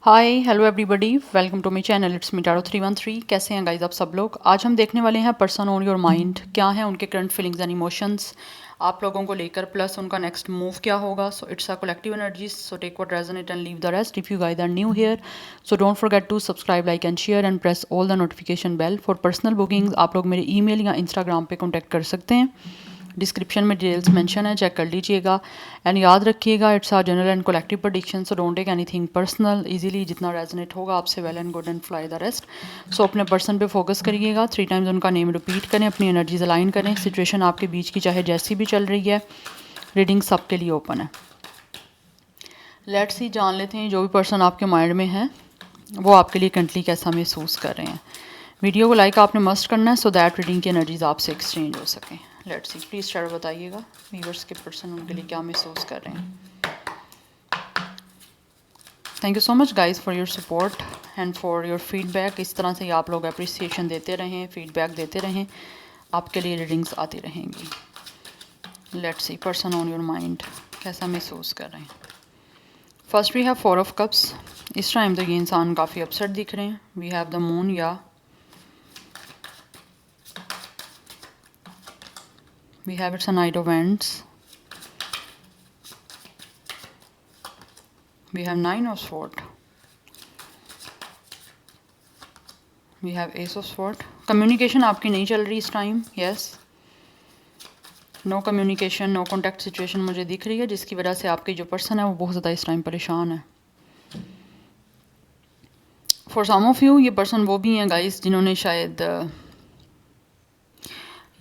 Hi hello everybody, welcome to my channel. It's me tarot 313। कैसे हैं guys आप सब लोग। आज हम देखने वाले हैं पर्सन ऑन योर माइंड, क्या है उनके करंट फीलिंग्स एंड इमोशंस आप लोगों को लेकर, प्लस उनका नेक्स्ट मूव क्या होगा। So it's a collective energies, so take what resonate and leave the rest. If you guys are new here, so don't forget to subscribe, like and share and press all the notification bell. For personal bookings आप लोग मेरे email या Instagram पे contact कर सकते हैं। Description में details mention है, चेक कर लीजिएगा। एंड याद रखिएगा, it's are general and collective prediction, so don't take anything personal. Easily जितना रेजोनेट होगा आपसे well and good and fly the rest. So अपने पर्सन पे फोकस करिएगा, 3 टाइम्स उनका नेम रिपीट करें, अपनी एनर्जीज अलाइन करें। सिचुएशन आपके बीच की चाहे जैसी भी चल रही है, रीडिंग सबके लिए ओपन है। लेट्स सी, जान लेते हैं जो भी पर्सन आपके माइंड में है वो आपके लिए करंटली कैसा महसूस कर रहे हैं। वीडियो को लाइक आपने मस्ट करना है, सो दैट रीडिंग की एनर्जीज आपसे एक्सचेंज हो सकें। लेट्स सी, प्लीज़ शेयर बताइएगा व्यूअर्स के पर्सन उनके लिए क्या महसूस कर रहे हैं। Thank you so much guys for your support and for your feedback. इस तरह से ही आप लोग अप्रिसिएशन देते रहें, फीडबैक देते रहें, आपके लिए रीडिंग्स आती रहेंगी। Let's see, person on your mind कैसा महसूस कर रहे हैं। First we have 4 of cups. इस टाइम तो ये इंसान काफ़ी अपसेट दिख रहे हैं। वी हैव द मून, या we have it's a knight of wands. We have 9 of sword. We have ace of sword. Communication आपकी नहीं चल रही इस time. Yes, no communication, no contact situation मुझे दिख रही है, जिसकी वजह से आपके जो पर्सन है वो बहुत ज़्यादा इस टाइम परेशान है। फॉर सम ऑफ यू ये पर्सन वो भी हैं गाइस जिन्होंने शायद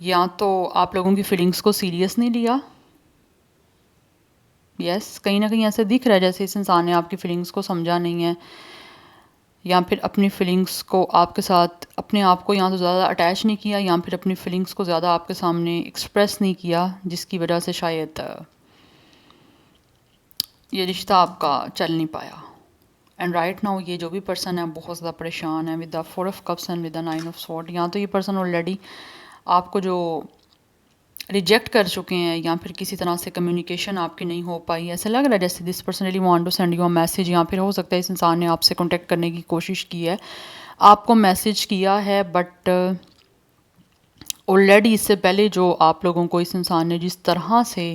या तो आप लोगों की फीलिंग्स को सीरियस नहीं लिया। यस, कहीं ना कहीं ऐसे दिख रहा है जैसे इस इंसान ने आपकी फीलिंग्स को समझा नहीं है, या फिर अपनी फीलिंग्स को आपके साथ अपने आप को या तो ज़्यादा अटैच नहीं किया, या फिर अपनी फीलिंग्स को ज़्यादा आपके सामने एक्सप्रेस नहीं किया, जिसकी वजह से शायद ये रिश्ता आपका चल नहीं पाया। एंड राइट नाउ ये जो भी पर्सन है बहुत ज़्यादा परेशान है with the 4 of cups and with the 9 of sword. या तो ये पर्सन ऑलरेडी आपको जो रिजेक्ट कर चुके हैं, या फिर किसी तरह से कम्युनिकेशन आपकी नहीं हो पाई। ऐसा लग रहा है जैसे this person really want to send you a message, या फिर हो सकता है इस इंसान ने आपसे कांटेक्ट करने की कोशिश की है, आपको मैसेज किया है, बट ऑलरेडी इससे पहले जो आप लोगों को इस इंसान ने जिस तरह से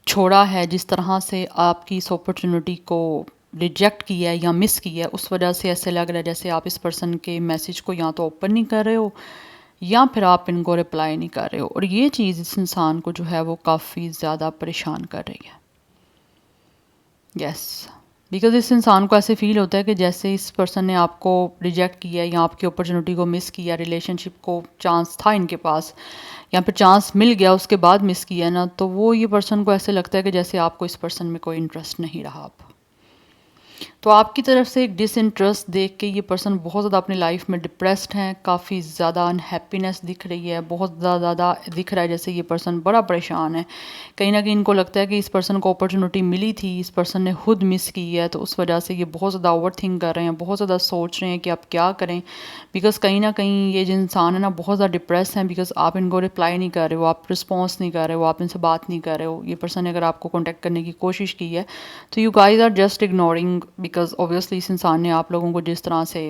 छोड़ा है, जिस तरह से आपकी इस अपॉर्चुनिटी को रिजेक्ट किया है या मिस किया है, उस वजह से ऐसे लग रहा है जैसे आप इस पर्सन के मैसेज को या तो ओपन नहीं कर रहे हो, या फिर आप इनको रिप्लाई नहीं कर रहे हो। और ये चीज़ इस इंसान को जो है वो काफ़ी ज़्यादा परेशान कर रही है। यस, बिकॉज इस इंसान को ऐसे फील होता है कि जैसे इस पर्सन ने आपको रिजेक्ट किया या आपकी अपॉर्चुनिटी को मिस किया, रिलेशनशिप को चांस था इनके पास, या फिर चांस मिल गया उसके बाद मिस किया ना, तो वो ये पर्सन को ऐसे लगता है कि जैसे आपको इस पर्सन में कोई इंटरेस्ट नहीं रहा। आप तो आपकी तरफ से एक डिसइंटरेस्ट देख के ये पर्सन बहुत ज़्यादा अपनी लाइफ में डिप्रेस्ड हैं, काफ़ी ज़्यादा अनहैप्पीनेस दिख रही है, बहुत ज़्यादा दिख रहा है जैसे ये पर्सन बड़ा परेशान है। कहीं ना कहीं इनको लगता है कि इस पर्सन को अपॉर्चुनिटी मिली थी, इस पर्सन ने खुद मिस की है, तो उस वजह से ये बहुत ज़्यादा ओवर थिंक कर रहे हैं, बहुत ज़्यादा सोच रहे हैं कि आप क्या करें। बिकॉज़ कहीं ना कहीं ये जो इंसान है ना बहुत ज़्यादा डिप्रेस हैं, बिकॉज आप इनको रिप्लाई नहीं कर रहे हो, आप रिस्पॉन्स नहीं कर रहे हो, आप इनसे बात नहीं कर रहे हो। ये पर्सन ने अगर आपको कॉन्टैक्ट करने की कोशिश की है तो you guys are just ignoring, because obviously इस इंसान ने आप लोगों को जिस तरह से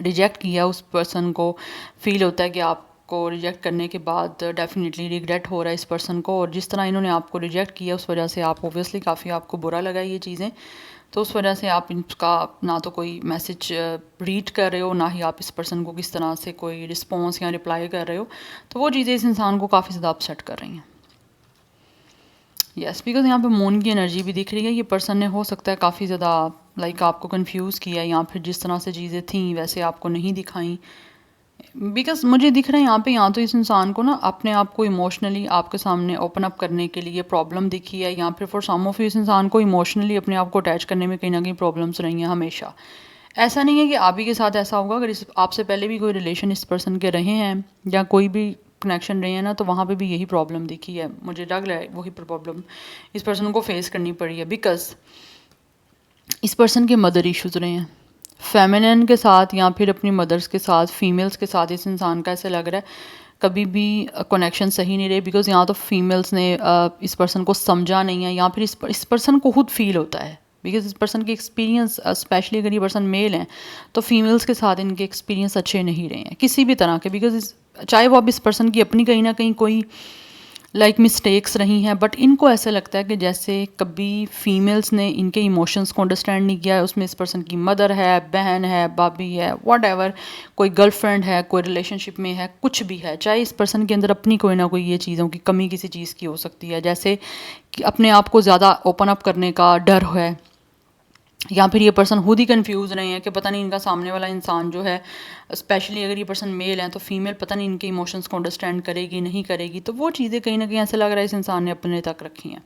रिजेक्ट किया, उस पर्सन को फील होता है कि आपको रिजेक्ट करने के बाद डेफिनेटली रिग्रेट हो रहा है इस पर्सन को। और जिस तरह इन्होंने आपको रिजेक्ट किया उस वजह से आप ऑब्वियसली काफ़ी आपको बुरा लगा ये चीज़ें, तो उस वजह से आप इनका ना तो कोई मैसेज रीड कर रहे हो, ना ही आप इस पर्सन को किस तरह से कोई रिस्पॉन्स या रिप्लाई कर रहे हो। तो वो चीज़ें इस इंसान को काफ़ी ज़्यादा अपसेट कर रही हैं। यस, बिकॉज यहाँ पे मून की एनर्जी भी दिख रही है। ये पर्सन ने हो सकता है काफ़ी ज़्यादा लाइक आपको कंफ्यूज किया, या फिर जिस तरह से चीज़ें थी वैसे आपको नहीं दिखाई। बिकॉज मुझे दिख रहा है यहाँ पे या तो इस इंसान को ना अपने आप को इमोशनली आपके सामने ओपन अप करने के लिए प्रॉब्लम दिखी है, या फिर फॉर सम ऑफ इस इंसान को इमोशनली अपने आप को अटैच करने में कहीं ना कहीं प्रॉब्लम्स रही हैं हमेशा। ऐसा नहीं है कि आप ही के साथ ऐसा होगा, अगर इस आपसे पहले भी कोई रिलेशन इस पर्सन के रहे हैं या कोई भी कनेक्शन रहे हैं ना, तो वहाँ पे भी यही प्रॉब्लम दिखी है। मुझे लग रहा है वही प्रॉब्लम इस पर्सन को फेस करनी पड़ी है, बिकॉज इस पर्सन के मदर इश्यूज़ रहे हैं फेमिनिन के साथ, या फिर अपनी मदर्स के साथ, फीमेल्स के साथ। इस इंसान का ऐसा लग रहा है कभी भी कनेक्शन सही नहीं रहे, बिकॉज यहाँ तो फीमेल्स ने इस पर्सन को समझा नहीं है, या फिर इस पर्सन को खुद फील होता है बिकॉज इस पर्सन की एक्सपीरियंस, स्पेशली अगर ये पर्सन मेल हैं तो फीमेल्स के साथ इनके एक्सपीरियंस अच्छे नहीं रहे हैं किसी भी तरह के, बिकॉज चाहे वो अब इस पर्सन की अपनी कहीं ना कहीं कोई मिस्टेक्स रही हैं, बट इनको ऐसा लगता है कि जैसे कभी फीमेल्स ने इनके इमोशंस को अंडरस्टैंड नहीं किया है। उसमें इस पर्सन की मदर है, बहन है, भाभी है, व्हाटएवर, कोई गर्लफ्रेंड है, कोई रिलेशनशिप में है, कुछ भी है, चाहे इस पर्सन के अंदर अपनी कोई ना कोई ये चीज़ों की कमी किसी चीज़ की हो सकती है, जैसे कि अपने आप को ज़्यादा ओपन अप करने का डर है, या फिर ये पर्सन खुद ही कंफ्यूज रहे हैं कि पता नहीं इनका सामने वाला इंसान जो है, स्पेशली अगर ये पर्सन मेल हैं तो फीमेल पता नहीं इनके इमोशंस को अंडरस्टैंड करेगी नहीं करेगी, तो वो चीज़ें कहीं ना कहीं ऐसा लग रहा है इस इंसान ने अपने तक रखी हैं।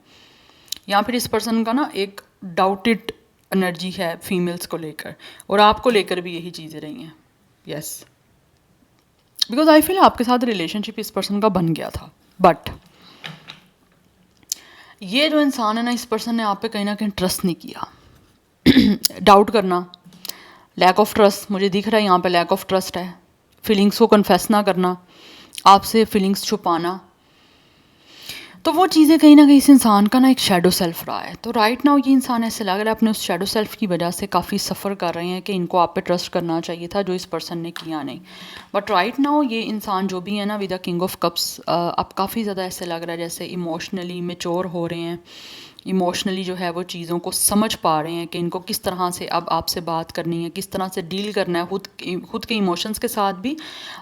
या फिर इस पर्सन का ना एक डाउटेड एनर्जी है फीमेल्स को लेकर, और आपको लेकर भी यही चीज़ें रही हैं। यस, बिकॉज आई फील आपके साथ रिलेशनशिप इस पर्सन का बन गया था, बट ये जो इंसान है ना, इस पर्सन ने आप पे कहीं ना कहीं ट्रस्ट नहीं किया। डाउट करना, लैक ऑफ ट्रस्ट, मुझे दिख रहा है यहाँ पे लैक ऑफ ट्रस्ट है। फीलिंग्स को कन्फेस ना करना, आपसे फीलिंग्स छुपाना, तो वो चीज़ें कहीं ना कहीं इस इंसान का ना एक शेडो सेल्फ रहा है। तो राइट नाउ ये इंसान ऐसे लग रहा है अपने उस शेडो सेल्फ की वजह से काफ़ी सफ़र कर रहे हैं कि इनको आप पे ट्रस्ट करना चाहिए था, जो इस पर्सन ने किया नहीं। बट राइट नाउ ये इंसान जो भी है ना, with the king of cups, अब काफ़ी ज़्यादा ऐसे लग रहा है जैसे इमोशनली मेच्योर हो रहे हैं, इमोशनली जो है वो चीज़ों को समझ पा रहे हैं कि इनको किस तरह से अब आपसे बात करनी है, किस तरह से डील करना है खुद के इमोशंस के साथ भी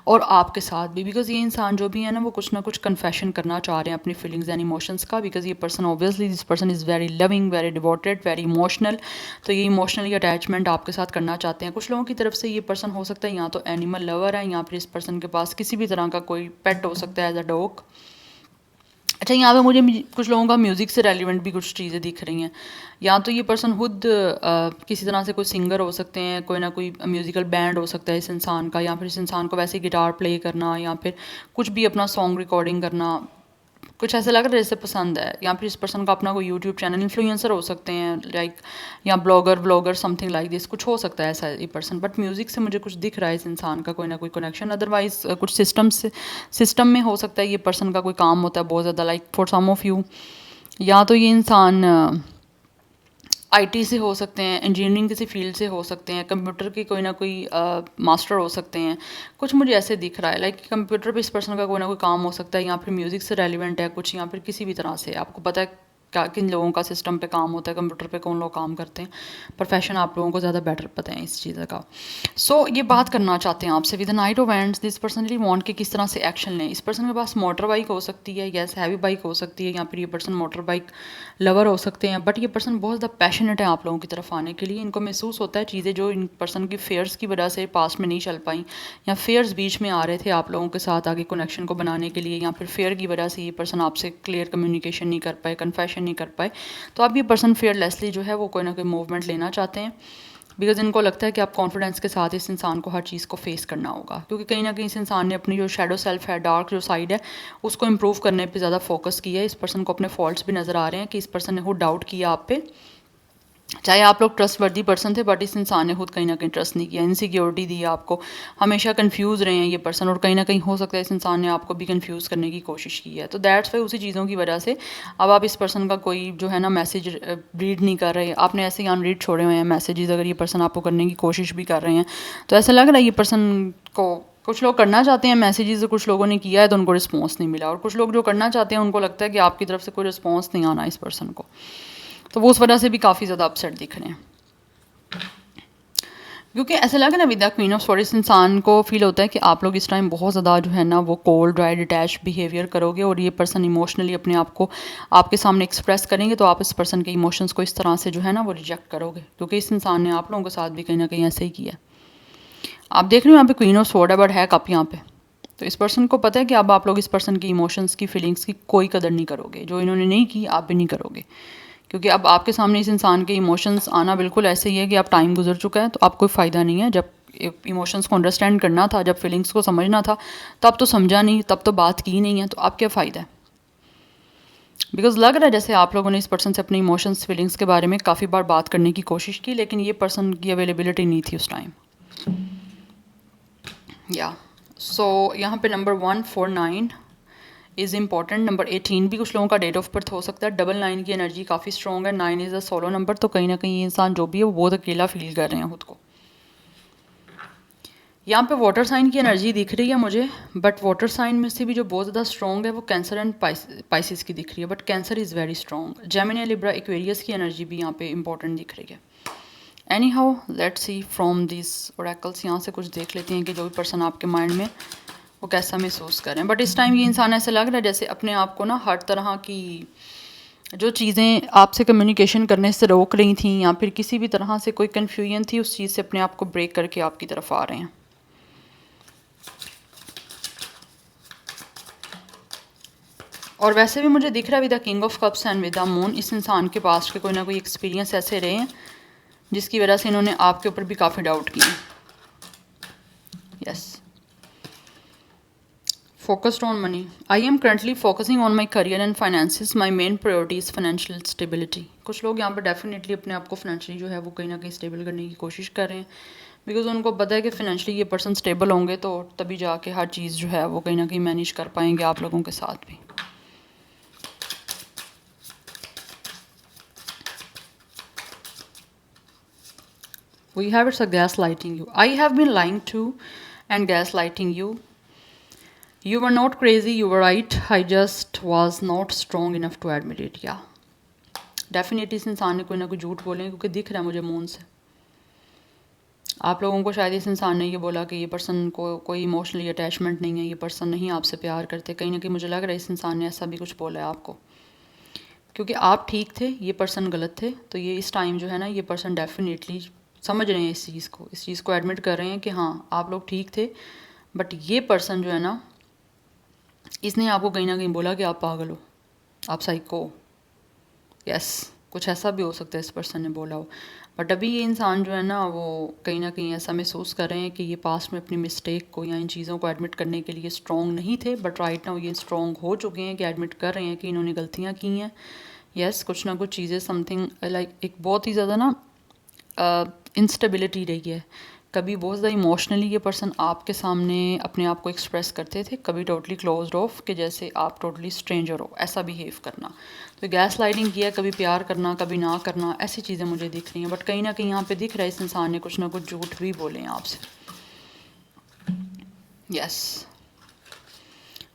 और आपके साथ भी। बिकॉज ये इंसान जो भी है ना, वो कुछ ना कुछ कन्फेशन करना चाह रहे हैं अपनी फीलिंग्स एंड इमोशंस का, बिकॉज ये person obviously this person is very loving, very devoted, very emotional. तो ये इमोशनली अटैचमेंट आपके साथ करना चाहते हैं। कुछ लोगों की तरफ से ये पर्सन हो सकता है या तो एनिमल लवर है, या फिर इस पर्सन के पास किसी भी तरह का कोई पेट हो सकता है, एज अ डॉग। अच्छा, यहाँ पे मुझे कुछ लोगों का म्यूज़िक से रेलिवेंट भी कुछ चीज़ें दिख रही हैं। या तो ये पर्सन खुद किसी तरह से कोई सिंगर हो सकते हैं, कोई ना कोई म्यूज़िकल बैंड हो सकता है इस इंसान का, या फिर इस इंसान को वैसे गिटार प्ले करना, या फिर कुछ भी अपना सॉन्ग रिकॉर्डिंग करना, कुछ ऐसा लग रहा है जैसे पसंद है। या फिर इस पर्सन का अपना कोई यूट्यूब चैनल, इन्फ्लुएंसर हो सकते हैं लाइक, या ब्लॉगर समथिंग लाइक दिस, कुछ हो सकता है ऐसा ये पर्सन। बट म्यूज़िक से मुझे कुछ दिख रहा है इस इंसान का कोई ना कोई कनेक्शन। अदरवाइज कुछ सिस्टम में हो सकता है ये पर्सन का कोई काम होता है बहुत ज़्यादा, like for some of you, या तो ये इंसान आईटी से हो सकते हैं, इंजीनियरिंग किसी फील्ड से हो सकते हैं, कंप्यूटर की कोई ना कोई मास्टर हो सकते हैं। कुछ मुझे ऐसे दिख रहा है लाइक कंप्यूटर पे इस पर्सन का कोई ना कोई काम हो सकता है, या फिर म्यूज़िक से रेलिवेंट है कुछ, या फिर किसी भी तरह से आपको पता है क्या किन लोगों का सिस्टम पे काम होता है, कंप्यूटर पे कौन लोग काम करते हैं। प्रोफेशन आप लोगों को ज़्यादा बेटर पता है इस चीज़ का। सो ये बात करना चाहते हैं आपसे, with the night of ends this person really want कि किस तरह से एक्शन लें। इस पर्सन के पास मोटर बाइक हो सकती है, यस हैवी बाइक हो सकती है, या फिर ये पर्सन मोटर बाइक लवर हो सकते हैं। बट ये पर्सन बहुत ज़्यादा पैशनेट है आप लोगों की तरफ आने के लिए। इनको महसूस होता है चीज़ें जो इन पर्सन की फेयर्स की वजह से पास्ट में नहीं चल पाई, या फेयर्स बीच में आ रहे थे आप लोगों के साथ आगे कनेक्शन को बनाने के लिए, या फिर फेयर की वजह से ये पर्सन आपसे क्लियर कम्युनिकेशन नहीं कर पाए, कन्फेशन नहीं कर पाए। तो अब ये पर्सन फेयरलेसली जो है वो कोई ना कोई मूवमेंट लेना चाहते हैं, बिकॉज इनको लगता है कि आप कॉन्फिडेंस के साथ इस इंसान को हर चीज़ को फेस करना होगा, क्योंकि कहीं ना कहीं इस इंसान ने अपनी जो शेडो सेल्फ है, डार्क जो साइड है, उसको इंप्रूव करने पे ज़्यादा फोकस किया है। इस पर्सन को अपने फॉल्ट्स भी नज़र आ रहे हैं कि इस पर्सन ने खुद डाउट किया आप पे, चाहे आप लोग ट्रस्ट वर्दी पर्सन थे, बट इस इंसान ने खुद कहीं ना कहीं ट्रस्ट नहीं किया, इनसिक्योरिटी दी आपको, हमेशा कंफ्यूज रहे हैं ये पर्सन, और कहीं ना कहीं हो सकता है इस इंसान ने आपको भी कंफ्यूज करने की कोशिश की है। तो दैट्स वाई उसी चीज़ों की वजह से अब आप इस पर्सन का कोई जो है ना मैसेज रीड नहीं कर रहे, आपने ऐसे ही अनरीड छोड़े हुए हैं मैसेजेस। अगर ये पर्सन आपको करने की कोशिश भी कर रहे हैं तो ऐसा लग रहा है ये पर्सन को कुछ लोग करना चाहते हैं मैसेजेस, कुछ लोगों ने किया है तो उनको रिस्पॉन्स नहीं मिला, और कुछ लोग जो करना चाहते हैं उनको लगता है कि आपकी तरफ से कोई रिस्पॉन्स नहीं आना इस पर्सन को, तो वो उस वजह से भी काफ़ी ज़्यादा अपसेट दिख रहे हैं। क्योंकि ऐसा लगा ना, with the queen of swords, इंसान को फील होता है कि आप लोग इस टाइम बहुत ज़्यादा जो है ना वो कोल्ड ड्राई डिटैच बिहेवियर करोगे, और ये पर्सन इमोशनली अपने आप को आपके सामने एक्सप्रेस करेंगे, तो आप इस पर्सन के इमोशंस को इस तरह से जो है ना वो रिजेक्ट करोगे, क्योंकि इस इंसान ने आप लोगों के साथ भी कहीं ना कहीं ऐसे ही किया। आप देख रहे हो यहाँ पे क्वीन ऑफ स्वॉर्ड है, बट है कप यहाँ पे। तो इस पर्सन को पता है कि अब आप लोग इस पर्सन की इमोशंस की फीलिंग्स की कोई कदर नहीं करोगे, जो इन्होंने नहीं की आप भी नहीं करोगे, क्योंकि अब आपके सामने इस इंसान के इमोशंस आना बिल्कुल ऐसे ही है कि अब टाइम गुजर चुका है, तो अब कोई फ़ायदा नहीं है। जब इमोशंस को अंडरस्टैंड करना था, जब फीलिंग्स को समझना था, तब तो समझा नहीं, तब तो बात की नहीं है, तो अब क्या फ़ायदा है। बिकॉज लग रहा है जैसे आप लोगों ने इस पर्सन से अपने इमोशंस फीलिंग्स के बारे में काफ़ी बार बात करने की कोशिश की, लेकिन ये पर्सन की अवेलेबिलिटी नहीं थी उस टाइम। या सो यहाँ पे नंबर 149 इज़ इम्पॉर्टेंट। नंबर 18 भी कुछ लोगों का डेट ऑफ बर्थ हो सकता है। 99 की एनर्जी काफ़ी स्ट्रॉग है। 9 इज़ अ सोलो नंबर, तो कहीं ना कहीं ये इंसान जो भी है वो बहुत अकेला फील कर रहे हैं खुद को। यहाँ पे वाटर साइन की एनर्जी दिख रही है मुझे, बट वाटर साइन में से भी जो बहुत ज़्यादा स्ट्रॉन्ग है वो कैंसर एंड पाइसिस की दिख रही है, but cancer is very strong. Gemini, Libra, Aquarius की एनर्जी भी यहाँ पे इंपॉर्टेंट दिख रही है। Any how let's see from this oracles, यहाँ से कुछ देख लेते हैं कि जो भी पर्सन आपके माइंड में वो कैसा महसूस कर रहे हैं। बट इस टाइम ये इंसान ऐसा लग रहा है जैसे अपने आप को ना हर तरह की जो चीज़ें आपसे कम्युनिकेशन करने से रोक रही थी या फिर किसी भी तरह से कोई कन्फ्यूजन थी, उस चीज़ से अपने आप को ब्रेक करके आपकी तरफ आ रहे हैं। और वैसे भी मुझे दिख रहा है with the king of cups and with the moon, इस इंसान के पास के कोई ना कोई एक्सपीरियंस ऐसे रहे हैं जिसकी वजह से इन्होंने आपके ऊपर भी काफ़ी डाउट किए। Yes, focused on money. I am currently focusing on my career and finances. My main priority is financial stability. कुछ लोग यहाँ पर डेफिनेटली अपने आप को फाइनेंशियली जो है वो कहीं ना कहीं स्टेबल करने की कोशिश कर रहे हैं, बिकॉज उनको पता है कि फाइनेंशियली ये पर्सन स्टेबल होंगे तो तभी जाके हर चीज़ जो है वो कहीं ना कहीं मैनेज कर पाएंगे आप लोगों के साथ भी। We have it's a gaslighting you. I have been lying to and gaslighting you. You were not crazy, you were right. I just was not strong enough to admit it. Yeah. Definitely इस इंसान ने कोई ना कोई झूठ बोले, क्योंकि दिख रहा है मुझे मून से। आप लोगों को शायद इस इंसान ने ये बोला कि ये पर्सन को कोई इमोशनली अटैचमेंट नहीं है, ये पर्सन नहीं आपसे प्यार करते। कहीं ना कहीं मुझे लग रहा है इस इंसान ने ऐसा भी कुछ बोला है आपको, क्योंकि आप ठीक थे, ये पर्सन गलत थे। तो ये इस टाइम जो है ना, ये पर्सन डेफिनेटली समझ रहे हैं इस चीज़ को एडमिट कर रहे हैं कि हाँ आप लोग ठीक थे, बट ये पर्सन जो है ना, इसने आपको कहीं ना कहीं बोला कि आप पागल हो, आप साइको हो। यस, कुछ ऐसा भी हो सकता है इस पर्सन ने बोला हो। बट अभी ये इंसान जो है ना वो कहीं ना कहीं ऐसा महसूस कर रहे हैं कि ये पास्ट में अपनी मिस्टेक को या इन चीज़ों को एडमिट करने के लिए स्ट्रॉन्ग नहीं थे, बट राइट नाउ ये स्ट्रॉन्ग हो चुके हैं कि एडमिट कर रहे हैं कि इन्होंने गलतियाँ की हैं। यस, कुछ ना कुछ चीज़ें समथिंग लाइक एक बहुत ही ज़्यादा ना इंस्टेबिलिटी रही है। कभी बहुत ज़्यादा इमोशनली ये पर्सन आपके सामने अपने आप को एक्सप्रेस करते थे, कभी टोटली क्लोज्ड ऑफ कि जैसे आप टोटली स्ट्रेंजर हो, ऐसा बिहेव करना। तो गैस लाइटिंग किया, कभी प्यार करना कभी ना करना, ऐसी चीज़ें मुझे दिख रही हैं। बट कहीं ना कहीं यहाँ पे दिख रहा है इस इंसान ने कुछ ना कुछ झूठ भी बोले हैं आपसे। Yes,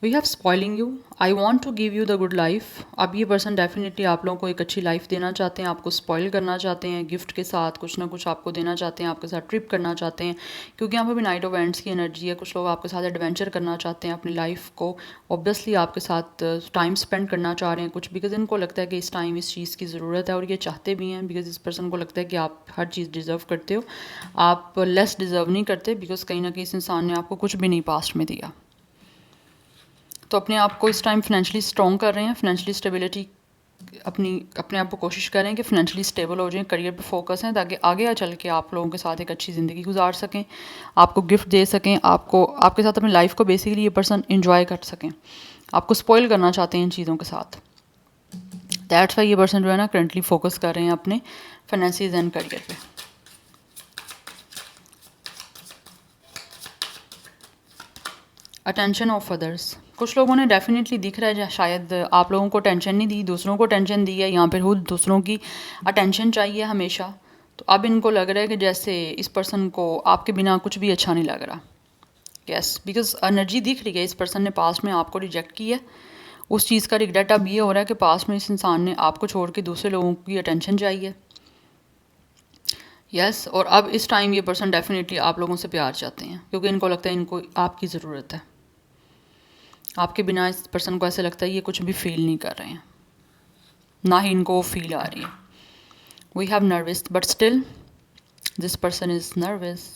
we have spoiling you, I want to give you the good life. अब ये पर्सन डेफिनेटली आप लोगों को एक अच्छी लाइफ देना चाहते हैं, आपको स्पॉइल करना चाहते हैं, गिफ्ट के साथ कुछ ना कुछ आपको देना चाहते हैं, आपके साथ ट्रिप करना चाहते हैं, क्योंकि यहाँ पर भी नाइट ऑफ एंड्स की एनर्जी है। कुछ लोग आपके साथ एडवेंचर करना चाहते हैं, अपनी लाइफ को ऑब्वियसली आपके साथ टाइम स्पेंड करना चाह रहे हैं कुछ, बिकॉज इनको लगता है कि इस टाइम इस चीज़ की ज़रूरत है और ये चाहते भी हैं, बिकॉज इस पर्सन को लगता है कि आप हर चीज़ डिज़र्व करते हो, आप लेस डिज़र्व नहीं करते, बिकॉज कहीं ना कहीं इस इंसान ने आपको कुछ भी नहीं पास्ट में दिया। तो अपने आप को इस टाइम फाइनेंशियली स्ट्रॉन्ग कर रहे हैं, फाइनेंशियली स्टेबिलिटी अपने आप को कोशिश करें कि फाइनेंशियली स्टेबल हो जाएं, करियर पे फोकस हैं, ताकि आगे चल के आप लोगों के साथ एक अच्छी ज़िंदगी गुजार सकें, आपको गिफ्ट दे सकें, आपको आपके साथ अपनी लाइफ को बेसिकली ये पर्सन इंजॉय कर सकें। आपको स्पॉइल करना चाहते हैं इन चीज़ों के साथ। दैट्स वाई ये पर्सन जो है ना करंटली फोकस कर रहे हैं अपने फाइनेंसिस एंड करियर पे। अटेंशन ऑफ अदर्स, कुछ लोगों ने डेफिनेटली दिख रहा है शायद आप लोगों को टेंशन नहीं दी, दूसरों को टेंशन दी है, यहाँ पर खुद दूसरों की अटेंशन चाहिए हमेशा। तो अब इनको लग रहा है कि जैसे इस पर्सन को आपके बिना कुछ भी अच्छा नहीं लग रहा। यस, बिकॉज एनर्जी दिख रही है इस पर्सन ने पास्ट में आपको रिजेक्ट किया, उस चीज़ का रिग्रेट अब ये हो रहा है कि पास्ट में इस इंसान ने आपको छोड़ के दूसरे लोगों की अटेंशन चाहिए। यस, और अब इस टाइम ये पर्सन डेफिनेटली आप लोगों से प्यार चाहते हैं, क्योंकि इनको लगता है इनको आपकी ज़रूरत है। आपके बिना इस पर्सन को ऐसे लगता है ये कुछ भी फील नहीं कर रहे हैं, ना ही इनको फील आ रही है। We have nervous, but still this person is nervous.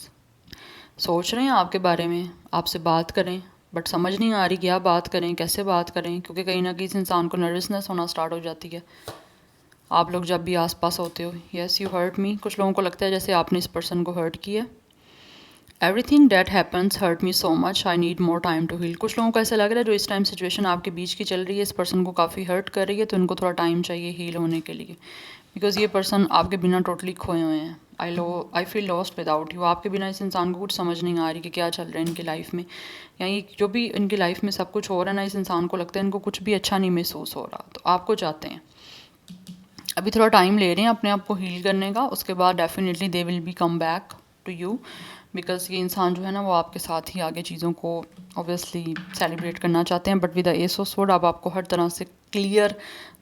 सोच रहे हैं आपके बारे में, आपसे बात करें, बट समझ नहीं आ रही क्या बात करें, कैसे बात करें, क्योंकि कहीं ना कहीं इस इंसान को नर्वसनेस होना स्टार्ट हो जाती है आप लोग जब भी आसपास होते हो। यस, यू हर्ट मी, कुछ लोगों को लगता है जैसे आपने इस पर्सन को हर्ट किया। Everything that happens hurt me so much, I need more time to heal. कुछ लोगों को ऐसा लग रहा है जो इस टाइम सिचुएशन आपके बीच की चल रही है, इस पर्सन को काफ़ी हर्ट कर रही है, तो इनको थोड़ा टाइम चाहिए हील होने के लिए, बिकॉज ये पर्सन आपके बिना टोटली खोए हुए हैं। I feel lost without you. आपके बिना इस इंसान को कुछ समझ नहीं आ रही कि क्या चल रहा है इनकी लाइफ में, या ये जो भी इनकी लाइफ में सब कुछ हो रहा है ना, इस इंसान को लगता है इनको कुछ भी अच्छा नहीं महसूस हो रहा। तो आपको चाहते हैं, अभी थोड़ा टाइम ले रहे हैं अपने आप को हील करने का, उसके बाद definitely they will be come back to you. Because ये इंसान जो है ना वो आपके साथ ही आगे चीज़ों को ऑब्वियसली सेलिब्रेट करना चाहते हैं, but with the S of sword अब आपको हर तरह से क्लियर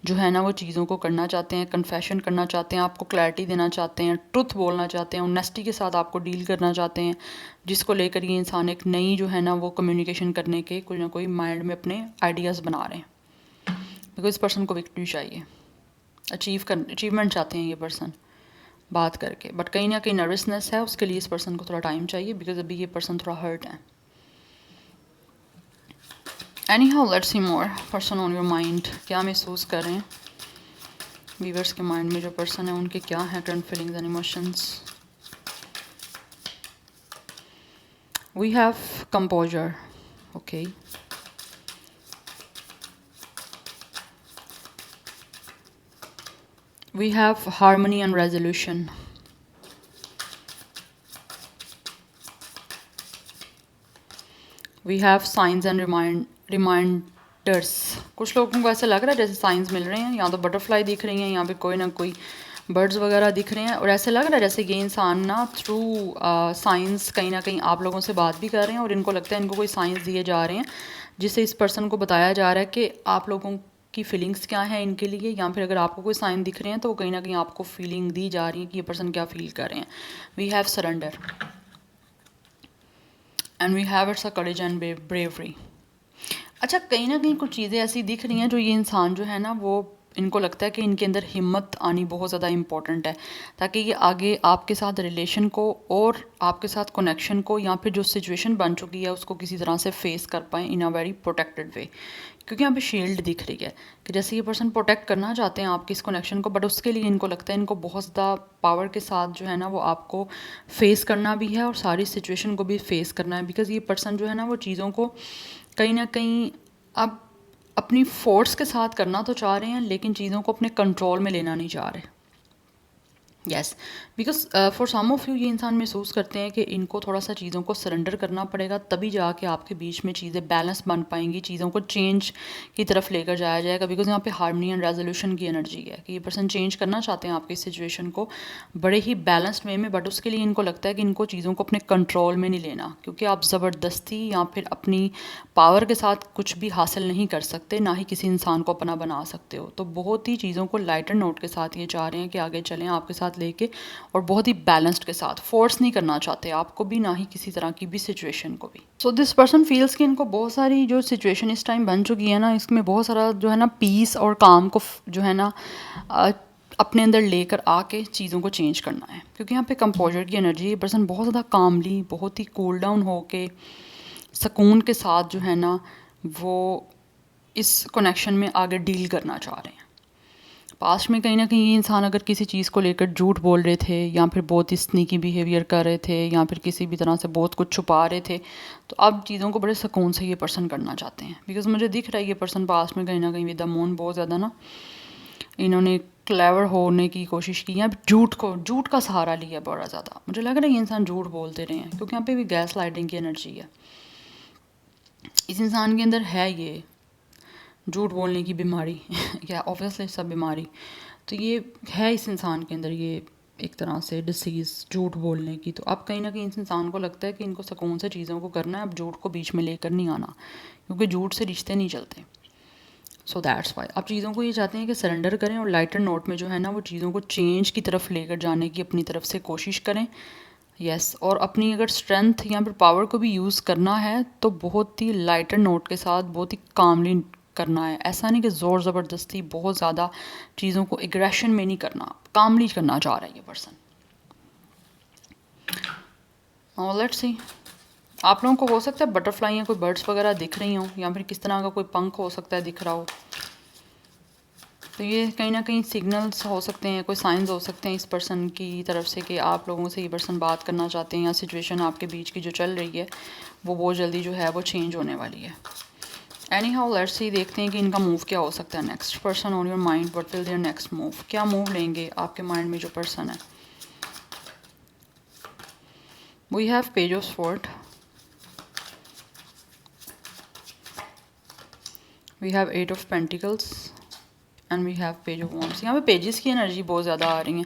जो है ना वो चीज़ों को करना चाहते हैं, कन्फेशन करना चाहते हैं, आपको क्लैरिटी देना चाहते हैं, ट्रुथ बोलना चाहते हैं, ऑनेस्टी के साथ आपको डील करना चाहते हैं, जिसको लेकर ये इंसान एक नई जो है ना वो कम्युनिकेशन करने के कोई ना कोई माइंड में अपने आइडियाज़ बना रहे हैं। बिकॉज इस पर्सन को विक्ट्री चाहिए, अचीवमेंट चाहते हैं ये पर्सन बात करके, बट कहीं ना कहीं नर्वसनेस है, उसके लिए इस पर्सन को थोड़ा टाइम चाहिए, बिकॉज अभी ये पर्सन थोड़ा हर्ट है। Any how let's see more person on your mind, क्या महसूस कर रहे हैं व्यूअर्स के माइंड में जो पर्सन है, उनके क्या है current feelings and emotions. We have composer, okay, we have harmony and resolution, we have signs and reminders। कुछ लोगों को ऐसा लग रहा है जैसे साइंस मिल रहे हैं, यहाँ तो बटरफ्लाई दिख रही हैं, यहाँ पे कोई ना कोई बर्ड्स वगैरह दिख रहे हैं, और ऐसा लग रहा है जैसे ये इंसान ना थ्रू साइंस कहीं ना कहीं आप लोगों से बात भी कर रहे हैं, और इनको लगता है इनको कोई साइंस दिए जा रहे हैं जिससे इस पर्सन को बताया जा रहा है कि आप लोगों की फीलिंग्स क्या है इनके लिए, या फिर अगर आपको कोई साइन दिख रहे हैं तो कहीं ना कहीं आपको फीलिंग दी जा रही है कि ये पर्सन क्या फील कर रहे हैं। We have surrender and we have it's a courage and bravery. अच्छा, कहीं ना कहीं कुछ चीज़ें ऐसी दिख रही हैं जो ये इंसान जो है ना वो इनको लगता है कि इनके अंदर हिम्मत आनी बहुत ज़्यादा इंपॉर्टेंट है, ताकि ये आगे आपके साथ रिलेशन को और आपके साथ कनेक्शन को, या फिर जो सिचुएशन बन चुकी है उसको किसी तरह से फेस कर पाएँ इन अ वेरी प्रोटेक्टेड वे। क्योंकि यहाँ पे शील्ड दिख रही है कि जैसे ये पर्सन प्रोटेक्ट करना चाहते हैं आपकी इस कनेक्शन को, बट उसके लिए इनको लगता है इनको बहुत ज़्यादा पावर के साथ जो है ना वो आपको फेस करना भी है और सारी सिचुएशन को भी फेस करना है। बिकॉज ये पर्सन जो है ना वो चीज़ों को कहीं ना कहीं अब अपनी फोर्स के साथ करना तो चाह रहे हैं, लेकिन चीज़ों को अपने कंट्रोल में लेना नहीं चाह रहे। Yes, because for some of you ये इंसान महसूस करते हैं कि इनको थोड़ा सा चीज़ों को सरेंडर करना पड़ेगा, तभी जाके आपके बीच में चीज़ें बैलेंस बन पाएंगी, चीज़ों को चेंज की तरफ लेकर जाया जाएगा। बिकॉज यहाँ पे हार्मनी एंड रेजोल्यूशन की एनर्जी है कि ये पर्सन चेंज करना चाहते हैं आपकी सिचुएशन को बड़े ही बैलेंस्ड वे में, बट उसके लिए इनको लगता है कि इनको चीज़ों को अपने कंट्रोल में नहीं लेना, क्योंकि आप ज़बरदस्ती या फिर अपनी पावर के साथ कुछ भी हासिल नहीं कर सकते, ना ही किसी इंसान को अपना बना सकते हो। तो बहुत ही चीज़ों को लाइटर नोट के साथ ये चाह रहे हैं कि आगे चलें आपके साथ लेके, और बहुत ही बैलेंस्ड के साथ, फोर्स नहीं करना चाहते आपको भी, ना ही किसी तरह की भी सिचुएशन को भी। सो दिस पर्सन फील्स कि इनको बहुत सारी जो सिचुएशन इस टाइम बन चुकी है ना, इसमें बहुत सारा जो है ना पीस और काम को जो है ना अपने अंदर लेकर आके चीज़ों को चेंज करना है। क्योंकि यहाँ पे कंपोजर की एनर्जी, ये पर्सन बहुत ज़्यादा कामली, बहुत ही कूल डाउन होके सुकून के साथ जो है ना वो इस कनेक्शन में आगे डील करना चाह रहे हैं। पास्ट में कहीं ना कहीं ये इंसान अगर किसी चीज़ को लेकर झूठ बोल रहे थे, या फिर बहुत ही स्नीकी बिहेवियर कर रहे थे, या फिर किसी भी तरह से बहुत कुछ छुपा रहे थे, तो अब चीज़ों को बड़े सुकून से ये पर्सन करना चाहते हैं। बिकॉज मुझे दिख रहा है ये पर्सन पास्ट में कहीं ना कहीं विद द मून बहुत ज़्यादा ना इन्होंने क्लेवर होने की कोशिश की है, झूठ का सहारा लिया बड़ा ज़्यादा। मुझे लग रहा है ये इंसान झूठ बोलते रहे हैं, क्योंकि यहाँ पे भी गैस लाइटिंग की एनर्जी है। इस इंसान के अंदर है ये झूठ बोलने की बीमारी या ऑब्वियसली सब बीमारी, तो ये है इस इंसान के अंदर, ये एक तरह से डिसीज़ झूठ बोलने की। तो अब कहीं ना कहीं इस इंसान को लगता है कि इनको सुकून से चीज़ों को करना है, अब झूठ को बीच में लेकर नहीं आना, क्योंकि झूठ से रिश्ते नहीं चलते। सो दैट्स वाई अब चीज़ों को ये चाहते हैं कि सरेंडर करें, और लाइटर नोट में जो है ना वो चीज़ों को चेंज की तरफ लेकर जाने की अपनी तरफ से कोशिश करें। यस, और अपनी अगर स्ट्रेंथ या फिर पावर को भी यूज़ करना है तो बहुत ही लाइटर नोट के साथ, बहुत ही कामली करना है। ऐसा नहीं कि ज़ोर ज़बरदस्ती बहुत ज़्यादा चीज़ों को एग्रेशन में नहीं करना, कामली करना चाह रहा है ये पर्सन। और लेट्स सी, आप लोगों को हो सकता है बटरफ्लाई या कोई बर्ड्स वगैरह दिख रही हों, या फिर किस तरह का कोई पंख हो सकता है दिख रहा हो, तो ये कहीं ना कहीं सिग्नल्स हो सकते हैं, कोई साइंस हो सकते हैं इस पर्सन की तरफ से कि आप लोगों से ये पर्सन बात करना चाहते हैं, या सिचुएशन आपके बीच की जो चल रही है वो बहुत जल्दी जो है वो चेंज होने वाली है। एनी हाउ लेट्स सी, देखते हैं कि इनका मूव क्या हो सकता है। Next person on your mind, what will their next move, क्या मूव लेंगे आपके माइंड में जो पर्सन है। We have page of sword, we have 8 of pentacles and we have page of wands. यहाँ पे पेजेस की एनर्जी बहुत ज़्यादा आ रही है,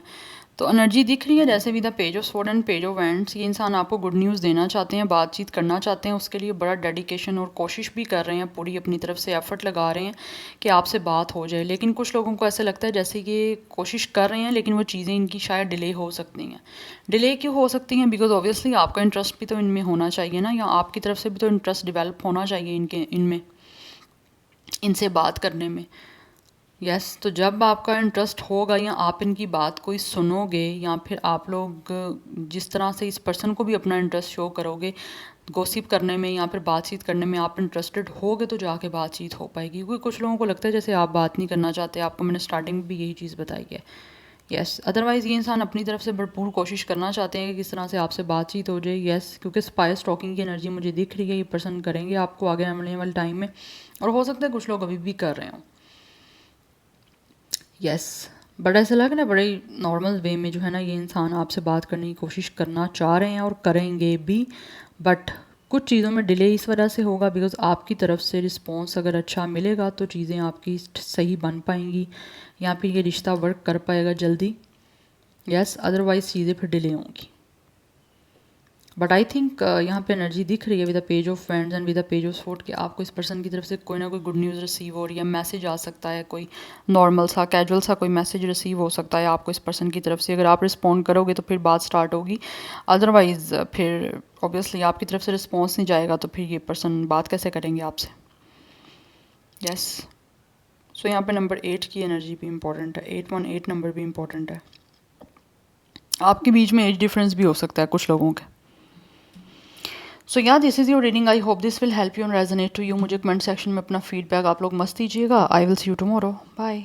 तो एनर्जी दिख रही है जैसे with the page of sword and page of wands. ये इंसान आपको गुड न्यूज़ देना चाहते हैं, बातचीत करना चाहते हैं, उसके लिए बड़ा डेडिकेशन और कोशिश भी कर रहे हैं, पूरी अपनी तरफ से एफर्ट लगा रहे हैं कि आपसे बात हो जाए। लेकिन कुछ लोगों को ऐसा लगता है जैसे कि कोशिश कर रहे हैं लेकिन वो चीज़ें इनकी शायद डिले हो सकती हैं। डिले क्यों हो सकती हैं? बिकॉज ऑब्वियसली आपका इंटरेस्ट भी तो इनमें होना चाहिए ना, या आपकी तरफ से भी तो इंटरेस्ट डिवेल्प होना चाहिए इनमें, इनसे बात करने में। यस तो जब आपका इंटरेस्ट होगा या आप इनकी बात कोई सुनोगे, या फिर आप लोग जिस तरह से इस पर्सन को भी अपना इंटरेस्ट शो करोगे, गॉसिप करने में या फिर बातचीत करने में आप इंटरेस्टेड होगे, तो जाके बातचीत हो पाएगी। क्योंकि कुछ लोगों को लगता है जैसे आप बात नहीं करना चाहते, आपको मैंने स्टार्टिंग में भी यही चीज़ बताई है। यस अदरवाइज़ ये इंसान अपनी तरफ से भरपूर कोशिश करना चाहते हैं कि किस तरह से आपसे बातचीत हो जाए। यस क्योंकि स्पाई स्टॉकिंग की एनर्जी मुझे दिख रही है, ये पर्सन करेंगे आपको आगे आने वाले टाइम में, और हो सकता है कुछ लोग अभी भी कर रहे हों। यस बट ऐसा लग रहा है बड़े नॉर्मल वे में जो है ना, ये इंसान आपसे बात करने की कोशिश करना चाह रहे हैं और करेंगे भी, बट कुछ चीज़ों में डिले इस वजह से होगा बिकॉज आपकी तरफ से रिस्पॉन्स अगर अच्छा मिलेगा तो चीज़ें आपकी सही बन पाएंगी, या फिर ये रिश्ता वर्क कर पाएगा जल्दी। यस अदरवाइज़ चीज़ें फिर डिले होंगी। बट आई थिंक यहाँ पे एनर्जी दिख रही है with the page of friends and with the page of sword कि आपको इस पर्सन की तरफ से कोई ना कोई गुड न्यूज़ रिसीव हो रही है, मैसेज आ सकता है, कोई नॉर्मल सा कैजुअल सा कोई मैसेज रिसीव हो सकता है आपको इस पर्सन की तरफ से। अगर आप रिस्पॉन्ड करोगे तो फिर बात स्टार्ट होगी, अदरवाइज़ फिर ऑब्वियसली आपकी तरफ से रिस्पॉन्स नहीं जाएगा तो फिर ये पर्सन बात कैसे करेंगे आपसे। यस सो यहाँ पे नंबर 8 की एनर्जी भी इंपॉर्टेंट है, 818 नंबर भी इंपॉर्टेंट है। आपके बीच में एज डिफरेंस भी हो सकता है कुछ लोगों के। So yeah this is your reading, I hope this will help you and resonate to you. मुझे कमेंट सेक्शन में अपना फीडबैक आप लोग मस्त दीजिएगा। I will see you tomorrow, bye.